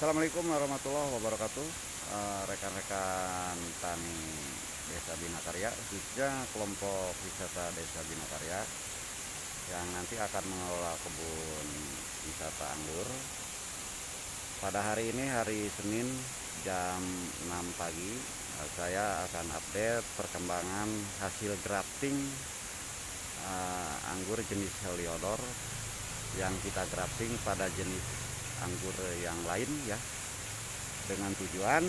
Assalamualaikum warahmatullahi wabarakatuh. Rekan-rekan tani Desa Binakarya, khususnya kelompok wisata Desa Binakarya yang nanti akan mengelola kebun wisata anggur. Pada hari ini, hari Senin jam 6 pagi, saya akan update perkembangan hasil grafting anggur jenis Heliodor yang kita grafting pada jenis anggur yang lain ya, dengan tujuan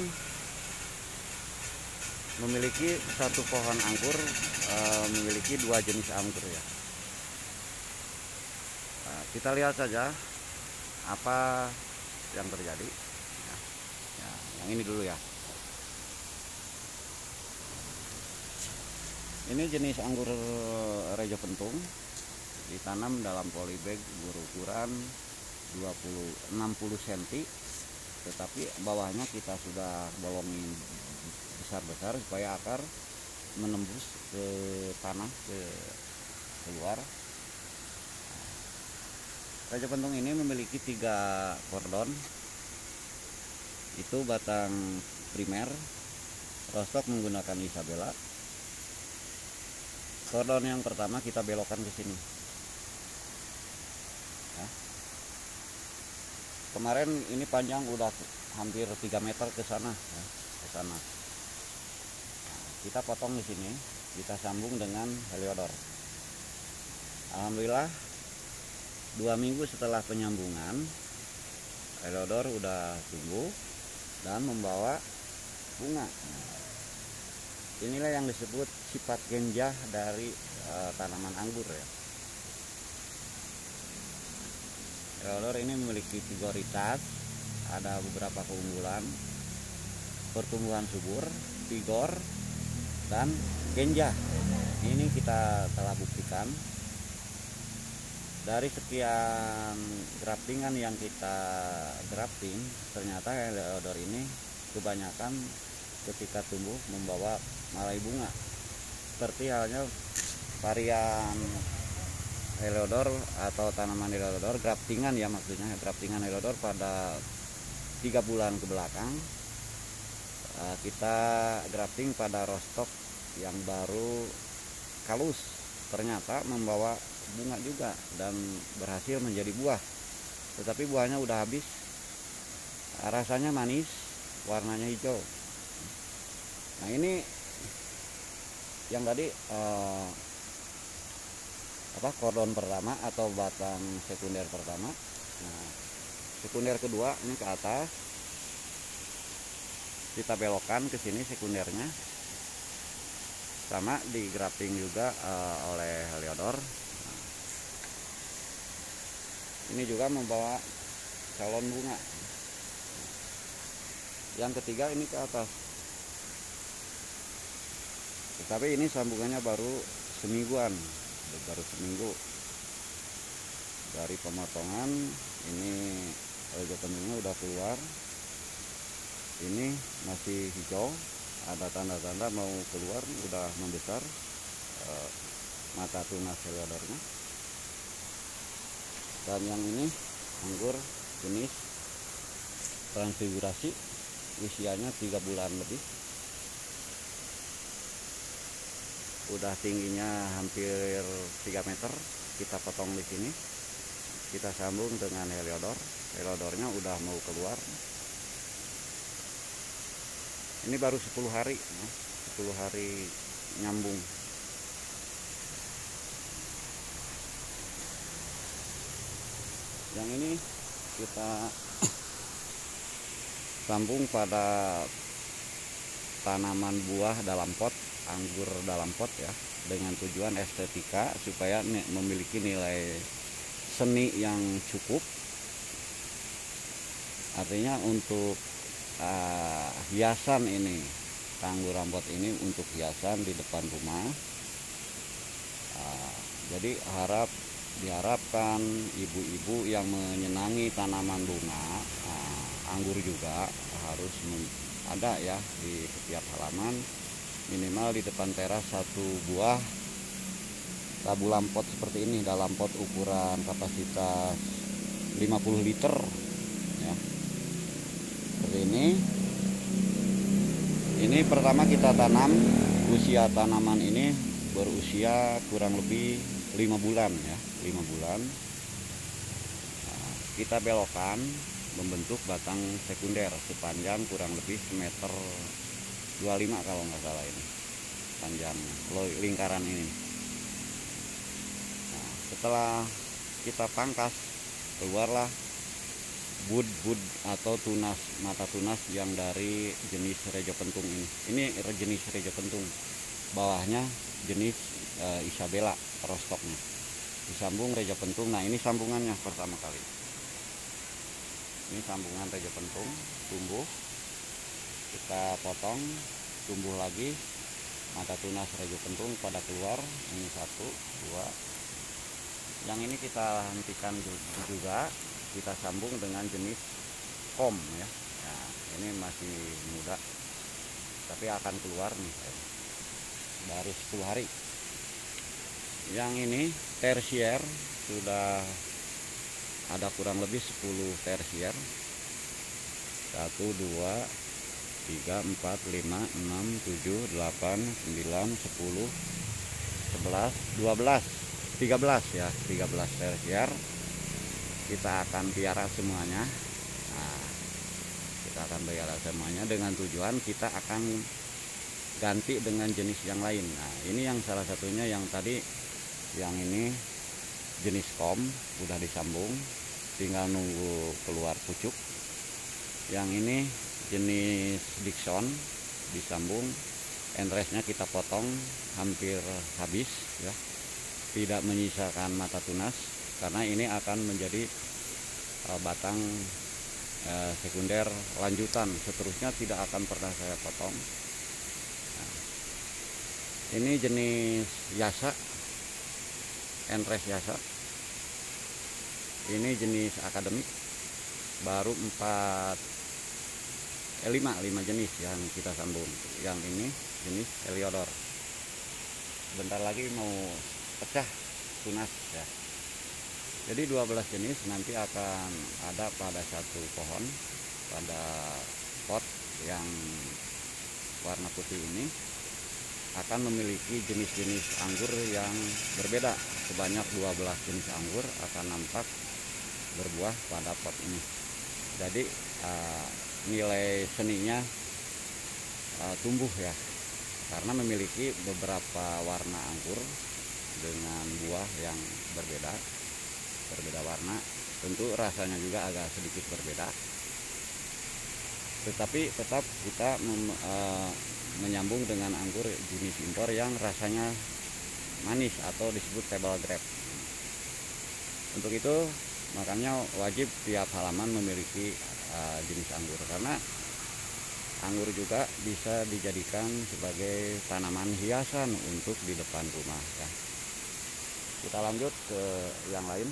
memiliki satu pohon anggur memiliki dua jenis anggur ya. Kita lihat saja apa yang terjadi ya. Yang ini dulu ya. Ini jenis anggur Rejo Pentung, ditanam dalam polybag berukuran 60 cm, tetapi bawahnya kita sudah bolongin besar-besar supaya akar menembus ke tanah, ke luar. Rejo Pentung ini memiliki 3 kordon. Itu batang primer, rostok menggunakan Isabella. Kordon yang pertama kita belokkan ke sini ya. Kemarin ini panjang udah hampir 3 meter ke sana ya, ke sana. Nah, kita potong di sini, kita sambung dengan Heliodor. Alhamdulillah 2 minggu setelah penyambungan, Heliodor udah tumbuh dan membawa bunga. Inilah yang disebut sifat genjah dari tanaman anggur ya. Heliodor ini memiliki prioritas, ada beberapa keunggulan: pertumbuhan subur, vigor, dan genjah. Ini kita telah buktikan dari sekian graftingan yang kita grafting. Ternyata Heliodor ini kebanyakan ketika tumbuh membawa malai bunga, seperti halnya varian Heliodor atau tanaman Heliodor graftingan ya, maksudnya graftingan Heliodor pada 3 bulan ke belakang kita grafting pada rostok yang baru kalus, ternyata membawa bunga juga dan berhasil menjadi buah, tetapi buahnya udah habis. Rasanya manis, warnanya hijau. Nah, ini yang tadi kordon pertama atau batang sekunder pertama. Nah, sekunder kedua ini ke atas, kita belokkan ke sini sekundernya, sama di grafting juga oleh Heliodor. Nah, ini juga membawa calon bunga. Yang ketiga ini ke atas, tetapi ini sambungannya baru semingguan, baru seminggu dari pemotongan. Ini Rejo Pentungnya udah keluar, ini masih hijau, ada tanda-tanda mau keluar, udah membesar mata tunas Heliodornya. Dan yang ini anggur jenis transfigurasi, usianya 3 bulan lebih, udah tingginya hampir 3 meter. Kita potong di sini, kita sambung dengan Heliodor. Heliodornya udah mau keluar. Ini baru 10 hari, 10 hari nyambung. Yang ini kita sambung pada tanaman buah dalam pot, anggur dalam pot ya, dengan tujuan estetika supaya memiliki nilai seni yang cukup. Artinya untuk hiasan ini, anggur rampot ini untuk hiasan di depan rumah. Jadi diharapkan ibu-ibu yang menyenangi tanaman bunga, anggur juga harus ada ya di setiap halaman, minimal di depan teras 1 buah labu lampot seperti ini, dalam pot ukuran kapasitas 50 liter ya. seperti ini pertama kita tanam. Usia tanaman ini berusia kurang lebih 5 bulan ya, 5 bulan. Nah, kita belokkan membentuk batang sekunder sepanjang kurang lebih semeter 25 kalau nggak salah ini panjangnya lingkaran ini. Nah, setelah kita pangkas, keluarlah bud atau tunas, mata tunas yang dari jenis rejo pentung ini. Ini jenis rejo pentung, bawahnya jenis Isabella rostoknya, disambung rejo pentung. Nah ini sambungannya pertama kali, ini sambungan rejo pentung tumbuh, kita potong, tumbuh lagi mata tunas rejo pentung pada keluar. Ini 1, 2, yang ini kita hentikan juga, kita sambung dengan jenis kom ya. Nah, ini masih muda tapi akan keluar nih baru 10 hari. Yang ini tersier, sudah ada kurang lebih 10 tersier. 1, 2, 3, 4, 5, 6, 7, 8, 9, 10, 11, 12, 13 ya, 13 tersier. Kita akan piara semuanya. Nah, kita akan piara semuanya dengan tujuan kita akan ganti dengan jenis yang lain. Nah ini yang salah satunya yang tadi, yang ini jenis kom udah disambung, tinggal nunggu keluar pucuk. Yang ini jenis Dickson disambung, enresnya kita potong hampir habis ya, tidak menyisakan mata tunas karena ini akan menjadi batang sekunder lanjutan, seterusnya tidak akan pernah saya potong. Nah, ini jenis Yasa, enres Yasa. Ini jenis akademik, baru 5 jenis yang kita sambung. Yang ini jenis Eliodor, bentar lagi mau pecah tunas ya. Jadi 12 jenis nanti akan ada pada satu pohon, pada pot yang warna putih ini akan memiliki jenis-jenis anggur yang berbeda. Sebanyak 12 jenis anggur akan nampak berbuah pada pot ini. Jadi nilai seninya tumbuh ya, karena memiliki beberapa warna anggur dengan buah yang berbeda warna. Tentu rasanya juga agak sedikit berbeda, tetapi tetap kita menyambung dengan anggur jenis impor yang rasanya manis atau disebut table grape. Untuk itu makanya wajib tiap halaman memiliki jenis anggur, karena anggur juga bisa dijadikan sebagai tanaman hiasan untuk di depan rumah ya. Kita lanjut ke yang lain.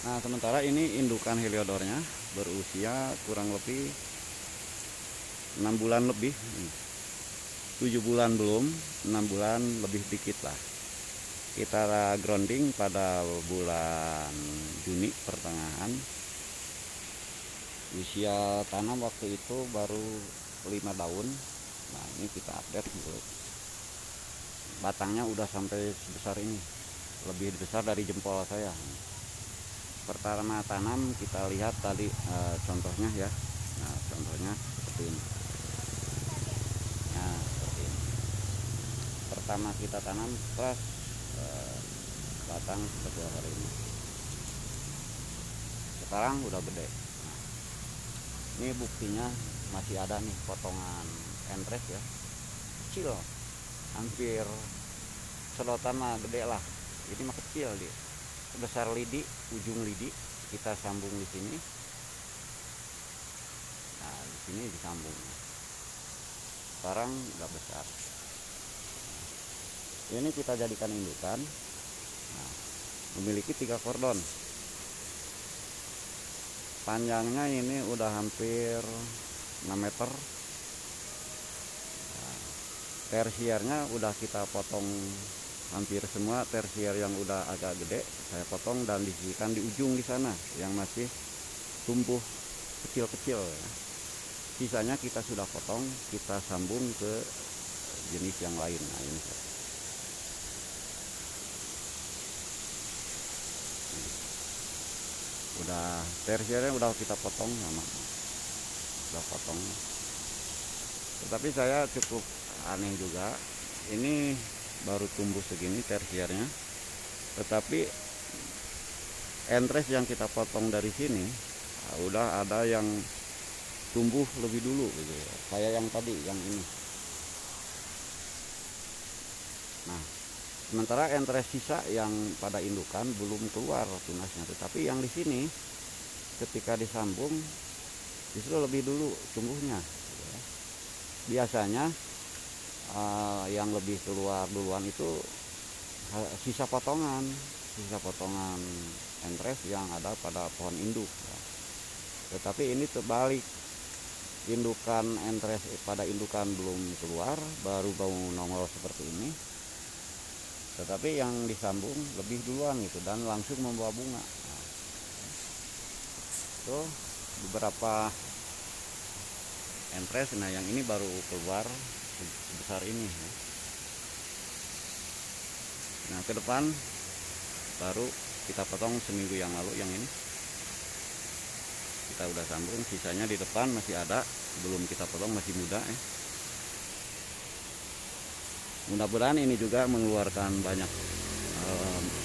Nah sementara ini indukan Heliodornya berusia kurang lebih 6 bulan lebih, 7 bulan belum, 6 bulan lebih dikit lah. Kita grounding pada bulan Juni pertengahan. Usia tanam waktu itu baru 5 daun. Nah ini kita update dulu. Batangnya udah sampai sebesar ini, lebih besar dari jempol saya. Pertama tanam kita lihat tadi contohnya ya. Nah contohnya seperti ini. Nah seperti ini. Pertama kita tanam pas batang seperti hari ini. Sekarang udah gede. Nah, ini buktinya masih ada nih potongan enres ya, kecil, hampir sedotan mah gede lah. Ini mah kecil dia, sebesar lidi, ujung lidi. Kita sambung di sini. Nah di sini disambung. Sekarang udah besar. Ini kita jadikan indukan. Nah, memiliki 3 kordon. Panjangnya ini udah hampir 6 meter. Nah, tersiernya udah kita potong hampir semua. Tersier yang udah agak gede saya potong dan disisihkan di ujung di sana yang masih tumbuh kecil-kecil ya. Sisanya kita sudah potong, kita sambung ke jenis yang lain. Nah ini udah tersiernya udah kita potong sama, udah potong. Tetapi saya cukup aneh juga, ini baru tumbuh segini tersiernya, tetapi entres yang kita potong dari sini udah ada yang tumbuh lebih dulu gitu ya, kayak yang tadi yang ini. Nah sementara entres sisa yang pada indukan belum keluar tunasnya, tetapi yang di sini ketika disambung justru lebih dulu tumbuhnya gitu ya. Biasanya yang lebih keluar duluan itu sisa potongan entres yang ada pada pohon induk ya. Tetapi ini terbalik, indukan entres pada indukan belum keluar, baru nongol seperti ini, tetapi yang disambung lebih duluan gitu dan langsung membawa bunga. Nah, itu beberapa entres. Nah yang ini baru keluar sebesar ini ya. Nah ke depan baru kita potong seminggu yang lalu, yang ini kita udah sambung, sisanya di depan masih ada, belum kita potong, masih muda ya. Mudah-mudahan ini juga mengeluarkan banyak,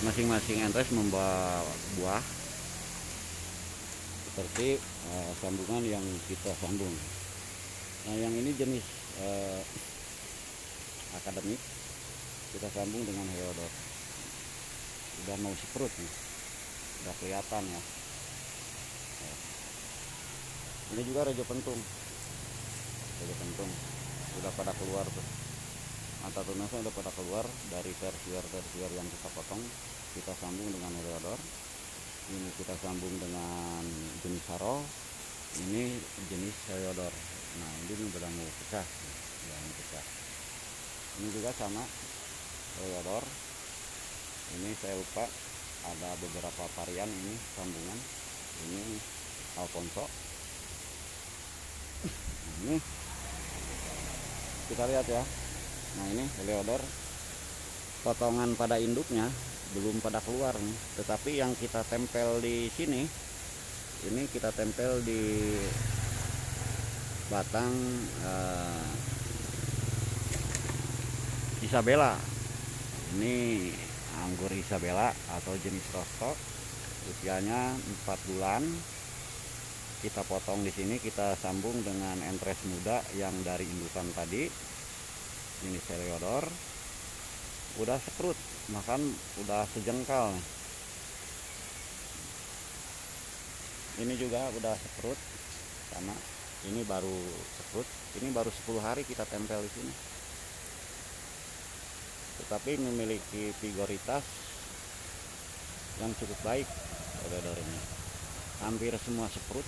masing-masing entres membawa buah seperti sambungan yang kita sambung. Nah yang ini jenis akademik, kita sambung dengan Heliodor. Udah mau seprut nih, udah kelihatan ya. Ini juga rejo pentung udah pada keluar tuh, mata tunasnya udah pada keluar dari tersier yang kita potong. Kita sambung dengan Heliodor, ini kita sambung dengan jenis Haro, ini jenis Heliodor. Nah ini udah mau pecah ya, ini pecah. Ini juga sama Heliodor, ini saya lupa ada beberapa varian ini sambungan. Ini Alfonso. Ini kita lihat ya. Nah ini Heliodor, potongan pada induknya belum pada keluar nih, tetapi yang kita tempel di sini, ini kita tempel di batang Isabella. Ini anggur Isabella atau jenis rosto, usianya 4 bulan. Kita potong di sini, kita sambung dengan entres muda yang dari indukan tadi. Ini Heliodor, udah seprut, makan udah sejengkal. Ini juga udah seprut sama, ini baru seprut, ini baru 10 hari kita tempel di sini. Tetapi memiliki vigoritas yang cukup baik Heliodor ini. Hampir semua seprut.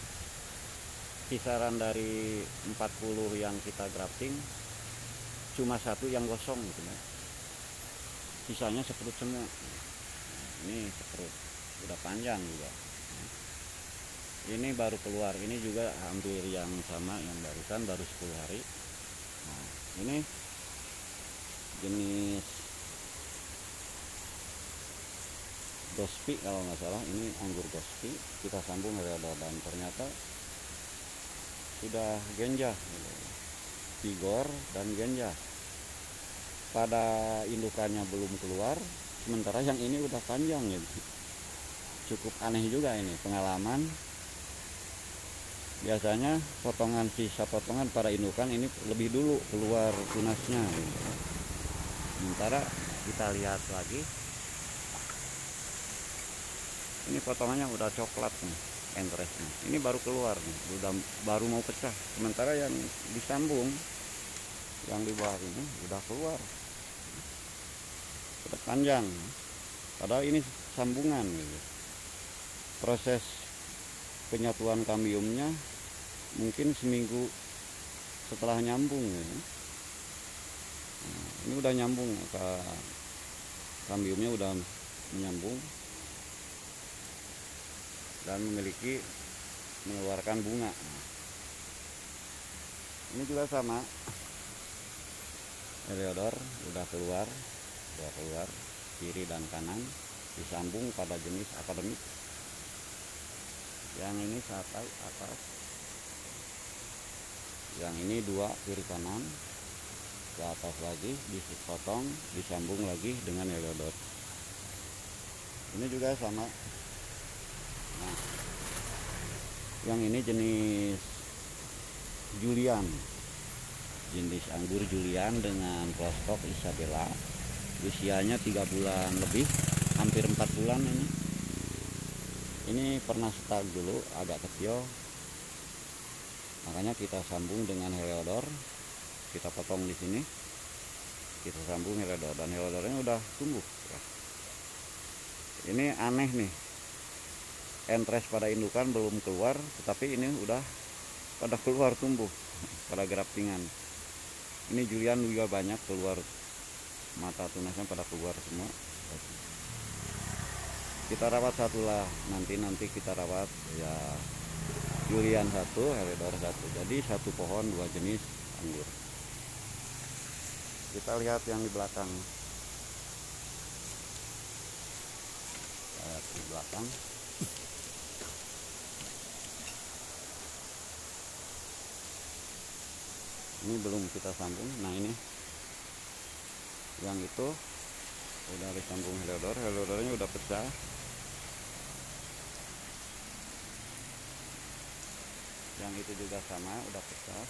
Kisaran dari 40 yang kita grafting, cuma 1 yang gosong gitu ya. Sisanya seprut semua. Ini seprut, udah panjang juga. Ini baru keluar, ini juga hampir yang sama yang barusan, baru 10 hari. Nah, ini jenis Gospi kalau nggak salah, ini anggur Gospi. Kita sambung Heliodor dan ternyata sudah genjah, vigor dan genjah. Pada indukannya belum keluar, sementara yang ini udah panjang gitu. Cukup aneh juga ini pengalaman. Biasanya sisa potongan pada indukan ini lebih dulu keluar tunasnya gitu. Sementara kita lihat lagi, ini potongannya udah coklat nih entresnya, ini baru keluar nih, baru mau pecah. Sementara yang disambung yang di bawah ini udah keluar, udah panjang, padahal ini sambungan gitu. Proses penyatuan kambiumnya mungkin seminggu setelah nyambung gitu. Nah, ini udah nyambung, kambiumnya udah menyambung dan memiliki mengeluarkan bunga. Ini juga sama, Heliodor udah keluar kiri dan kanan, disambung pada jenis akademik. Yang ini satai atas, yang ini dua kiri kanan, ke atas lagi dipotong, disambung lagi dengan Heliodor. Ini juga sama. Nah, yang ini jenis Julian, jenis anggur Julian dengan rostok Isabella. Usianya 3 bulan lebih, hampir 4 bulan ini. Ini pernah stuck dulu, agak kecil, makanya kita sambung dengan Heliodor. Kita potong di sini, kita sambung Heliodor, dan Heliodornya udah tumbuh ya. Ini aneh nih, entres pada indukan belum keluar, tetapi ini udah pada keluar tumbuh pada graftingan. Ini Julian juga banyak keluar, mata tunasnya pada keluar semua. Kita rawat satu lah, nanti kita rawat ya, Julian satu, Heliodor satu, jadi satu pohon dua jenis anggur. Kita lihat yang di belakang. Lihat di belakang. Ini belum kita sambung. Nah, ini yang itu udah disambung Heliodor. Heliodornya udah pecah. Yang itu juga sama, udah pecah.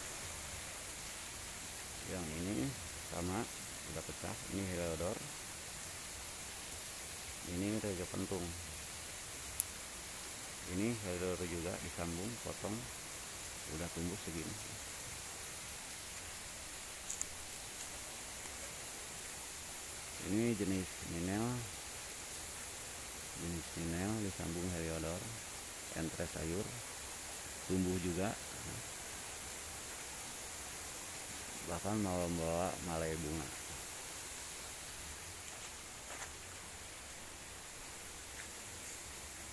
Yang ini sama, udah pecah. Ini Heliodor. Ini Rejo Pentung. Ini Heliodor juga disambung, potong, udah tumbuh segini. Ini jenis Ninel, disambung Heliodor, entres sayur, tumbuh juga, bahkan mau membawa malai bunga.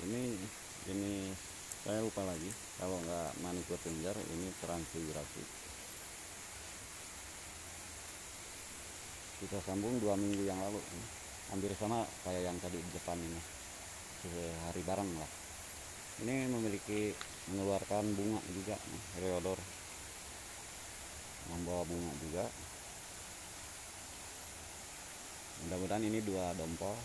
Ini jenis, saya lupa lagi, kalau nggak Manicure Ranger, ini transfigurasi. Kita sambung 2 minggu yang lalu, hampir sama kayak yang tadi di depan ini, sehari bareng lah. Ini mengeluarkan bunga juga, Heliodor membawa bunga juga. Mudah-mudahan ini 2 dompol.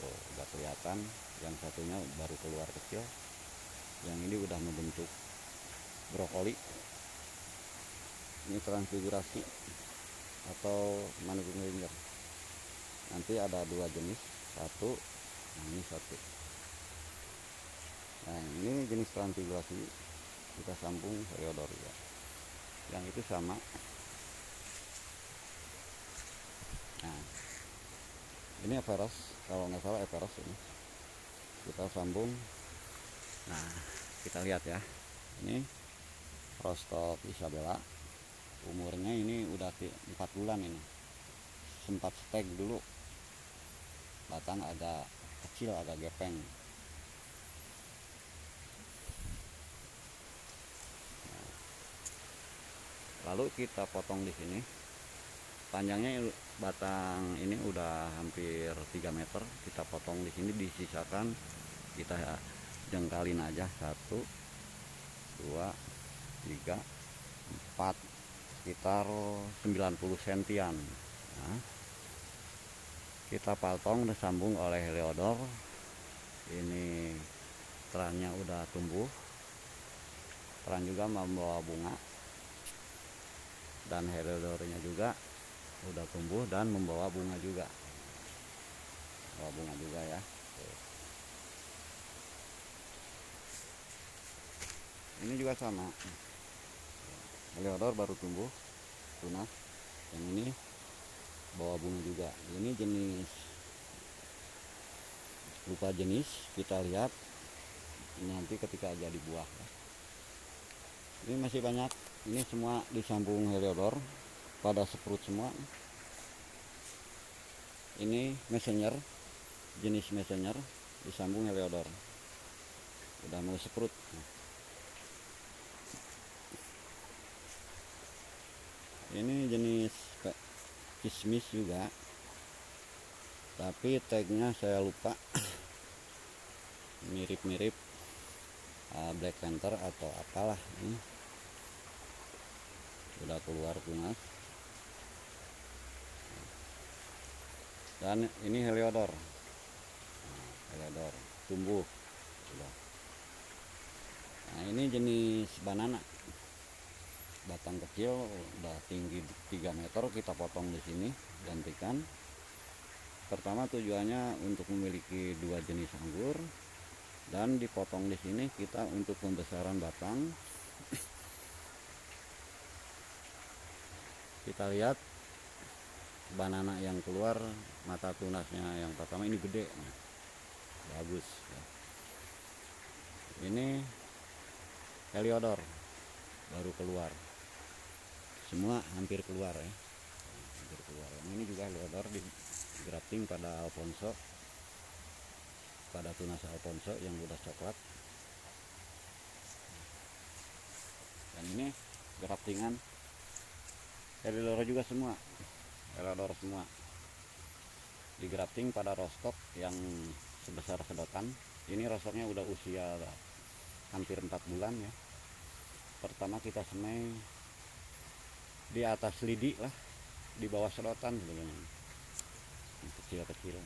Oh, udah kelihatan, yang satunya baru keluar kecil, yang ini udah membentuk brokoli. Ini transfigurasi atau Manicure Ranger. Nanti ada 2 jenis, satu, nah ini satu. Nah, ini jenis transfigurasi, kita sambung Heliodor ya. Yang itu sama. Nah, ini Everest, kalau nggak salah Everest ini. Kita sambung. Nah, kita lihat ya. Ini rostok Isabella. Umurnya ini udah 4 bulan ini. Sempat stek dulu. Batang agak kecil, agak gepeng. Nah, lalu kita potong di sini. Panjangnya batang ini udah hampir 3 meter. Kita potong di sini, disisakan kita jengkalin aja 1, 2, 3, 4, sekitar 90 sentian. Nah, kita potong dan sambung oleh Heliodor. Ini terannya udah tumbuh, teran juga membawa bunga, dan Heliodornya juga udah tumbuh dan membawa bunga juga, ya. Ini juga sama, Heliodor baru tumbuh tunas, yang ini bawa bunga juga. Ini jenis, lupa jenis, kita lihat nanti ketika jadi buah. Ini masih banyak, ini semua disambung Heliodor, pada seprut semua. Ini messenger, jenis messenger, disambung Heliodor, udah mau seprut. Ini jenis kismis juga, tapi tagnya saya lupa. Mirip-mirip Black Panther atau apalah. Ini udah keluar tunas. Dan ini Heliodor. Heliodor tumbuh sudah. Nah, ini jenis banana, batang kecil, udah tinggi 3 meter. Kita potong di sini, gantikan. Pertama tujuannya untuk memiliki 2 jenis anggur, dan dipotong di sini kita untuk pembesaran batang. Kita lihat banana yang keluar, mata tunasnya yang pertama ini gede, nah, bagus ya. Ini Heliodor baru keluar, semua hampir keluar ya, hampir keluar. Ini juga Heliodor di grafting pada Alfonso, pada tunas Alfonso yang udah coklat. Dan ini graftingan Heliodor juga semua, Heliodor semua di grafting pada rostok yang sebesar sedotan. Ini rostoknya udah usia hampir 4 bulan ya. Pertama kita semai di atas lidi lah, di bawah sedotan sebenarnya, kecil-kecil.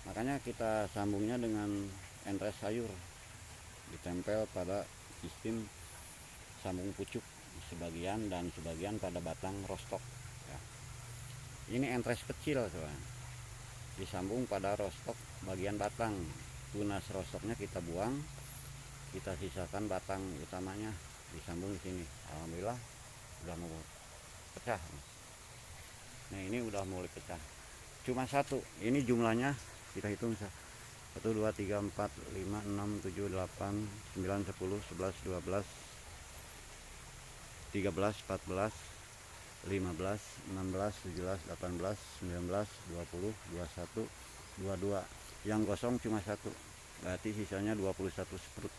Makanya kita sambungnya dengan entres sayur, ditempel pada sistem sambung pucuk sebagian dan sebagian pada batang rostok ya. Ini entres kecil soalnya, disambung pada rostok bagian batang. Tunas rostoknya kita buang, kita sisakan batang utamanya, disambung di sini. Alhamdulillah udah mau pecah. Nah, ini udah mulai pecah. Cuma satu. Ini jumlahnya kita hitung 1, 2, 3, 4, 5, 6, 7, 8, 9, 10, 11, 12, 13, 14, 15, 16, 17, 18, 19, 20, 21, 22. Yang gosong cuma 1, berarti sisanya 21 sprut.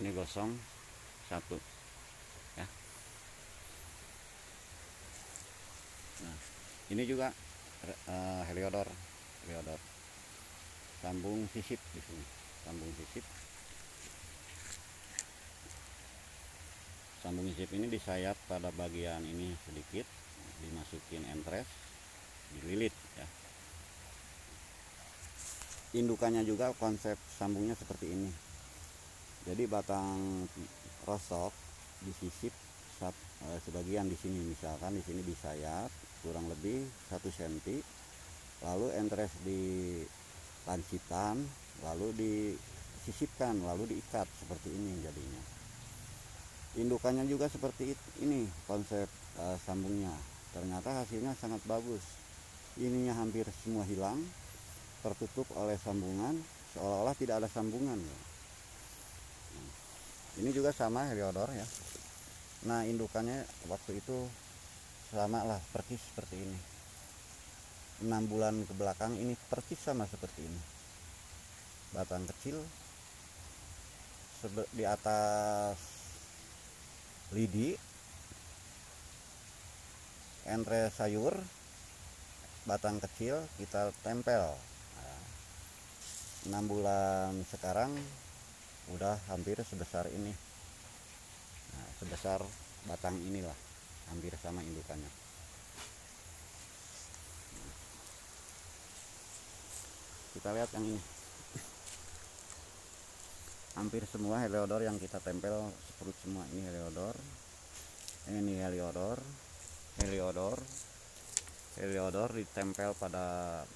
Ini gosong 1 ya. Nah, ini juga Heliodor, Heliodor sambung sisip di sini, sambung sisip. Sambung sisip ini disayap pada bagian ini sedikit, dimasukin entres, dililit ya. Indukannya juga konsep sambungnya seperti ini. Jadi batang rosok disisip sebagian di sini, misalkan di sini disayap kurang lebih 1 cm, lalu entres di lancitan, lalu disisipkan, lalu diikat seperti ini jadinya. Indukannya juga seperti ini konsep sambungnya. Ternyata hasilnya sangat bagus. Ininya hampir semua hilang, tertutup oleh sambungan, seolah-olah tidak ada sambungan ya. Ini juga sama Heliodor ya. Nah, indukannya waktu itu sama lah, persis seperti ini. 6 bulan ke belakang ini persis sama seperti ini. Batang kecil di atas lidi, entres sayur, batang kecil kita tempel. Nah, 6 bulan sekarang udah hampir sebesar ini. Nah, sebesar batang inilah, hampir sama indukannya. Kita lihat yang ini, hampir semua Heliodor yang kita tempel sprut semua. Ini Heliodor, ini Heliodor, Heliodor, Heliodor ditempel pada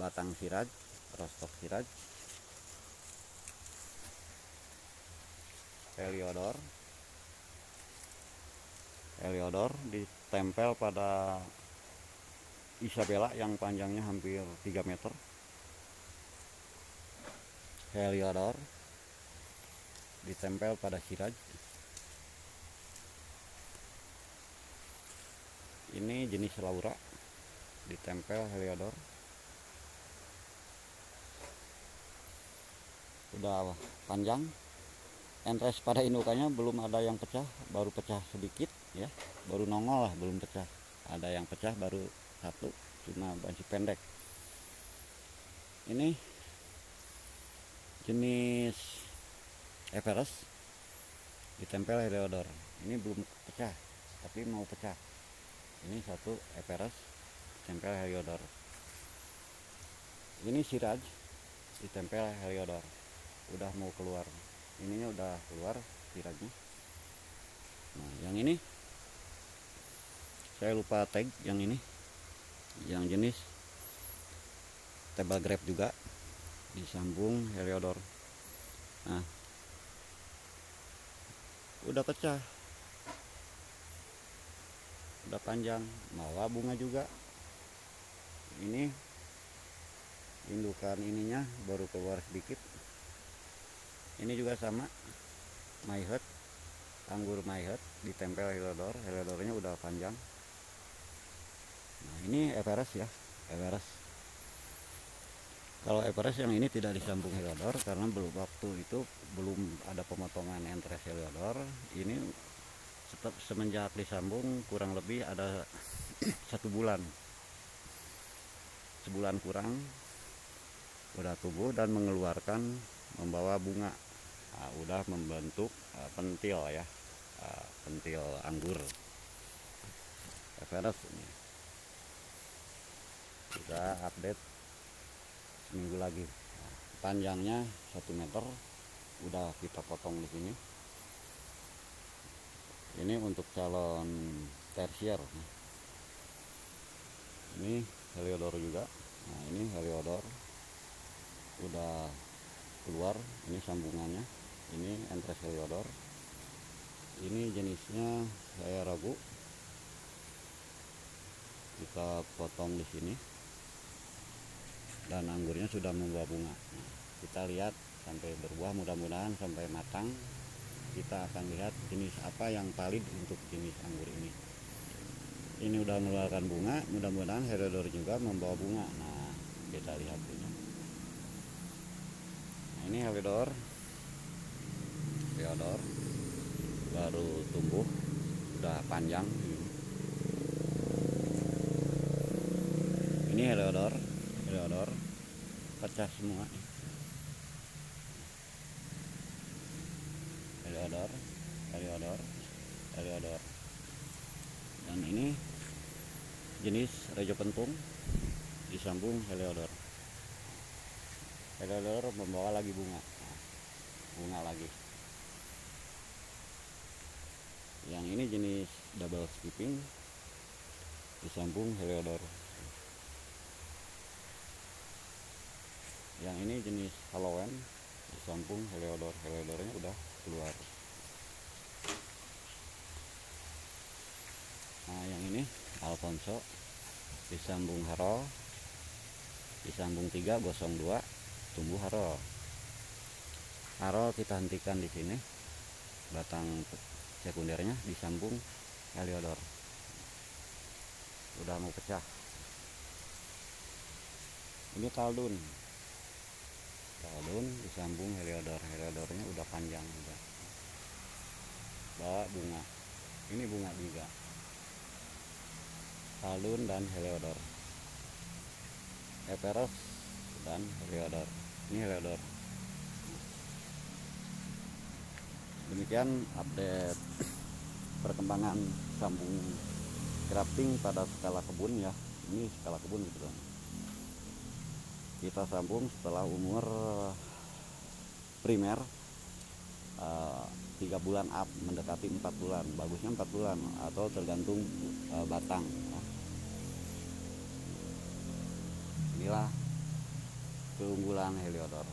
batang siraj, rostok siraj. Heliodor, Heliodor ditempel pada Isabella yang panjangnya hampir 3 meter. Heliodor ditempel pada siraj. Ini jenis Laura, ditempel Heliodor. Udah panjang, entres pada indukannya belum ada yang pecah, baru pecah sedikit ya, baru nongol lah, belum pecah. Ada yang pecah baru satu, cuma masih pendek. Ini jenis Everest ditempel Heliodor. Ini belum pecah tapi mau pecah. Ini satu Everest ditempel Heliodor. Ini Siraj ditempel Heliodor, udah mau keluar, ininya udah keluar Sirajnya. Nah yang ini saya lupa tag, yang ini yang jenis table grab juga disambung Heliodor. Nah udah pecah, udah panjang, malah bunga juga. Ini indukan ininya baru keluar sedikit. Ini juga sama, Mayhet, anggur Mayhet ditempel Heliodor. Heliodornya udah panjang. Nah ini Everest ya, Everest. Kalau Everest yang ini tidak disambung Heliodor karena belum, waktu itu belum ada pemotongan entres Heliodor. Ini semenjak disambung kurang lebih ada 1 bulan, sebulan kurang, udah tumbuh dan mengeluarkan, membawa bunga. Nah, udah membentuk pentil ya, pentil anggur Everest ini. Kita update seminggu lagi. Nah, panjangnya 1 meter, udah kita potong di sini. Ini untuk calon tersier. Ini Heliodor juga. Nah ini Heliodor udah keluar, ini sambungannya, ini entres Heliodor. Ini jenisnya saya ragu, kita potong di sini dan anggurnya sudah membawa bunga. Nah, kita lihat sampai berbuah, mudah-mudahan sampai matang. Kita akan lihat jenis apa yang valid untuk jenis anggur ini. Ini udah mengeluarkan bunga, mudah-mudahan Heliodor juga membawa bunga. Nah kita lihat ini. Nah ini Heliodor baru tumbuh, udah panjang. Ini Heliodor pecah semua. Heliodor. Dan ini jenis Rejo Pentung disambung Heliodor. Heliodor membawa lagi bunga lagi. Yang ini jenis double skipping disambung Heliodor. Yang ini jenis Halloween disambung Heliodor. Heliodornya udah keluar. Nah yang ini Alfonso disambung Harold, disambung 302, tumbuh Harold kita hentikan di sini, batang sekundernya disambung Heliodor, udah mau pecah. Ini Taldun disambung Heliodor. Heliodornya udah panjang, udah bawa bunga. Ini bunga juga, Taldun dan Heliodor, Everest dan Heliodor. Ini Heliodor. Demikian update perkembangan sambung grafting pada skala kebun ya. Ini skala kebun gitu. Kita sambung setelah umur primer 3 bulan up, mendekati 4 bulan, bagusnya 4 bulan atau tergantung batang. Inilah keunggulan Heliodor.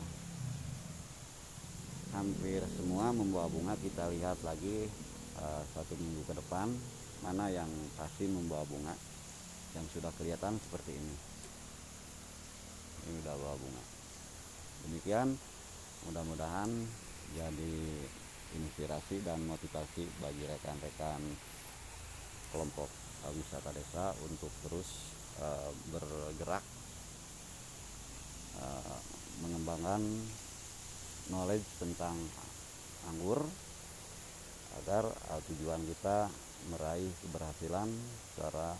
Hampir semua membawa bunga. Kita lihat lagi 1 minggu ke depan mana yang pasti membawa bunga. Yang sudah kelihatan seperti ini udah bawa bunga. Demikian, mudah-mudahan jadi inspirasi dan motivasi bagi rekan-rekan kelompok wisata desa untuk terus bergerak mengembangkan knowledge tentang anggur agar tujuan kita meraih keberhasilan secara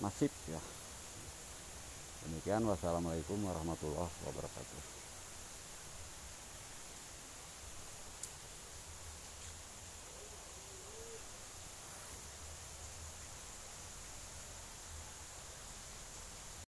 masif ya. Demikian, wassalamualaikum warahmatullahi wabarakatuh.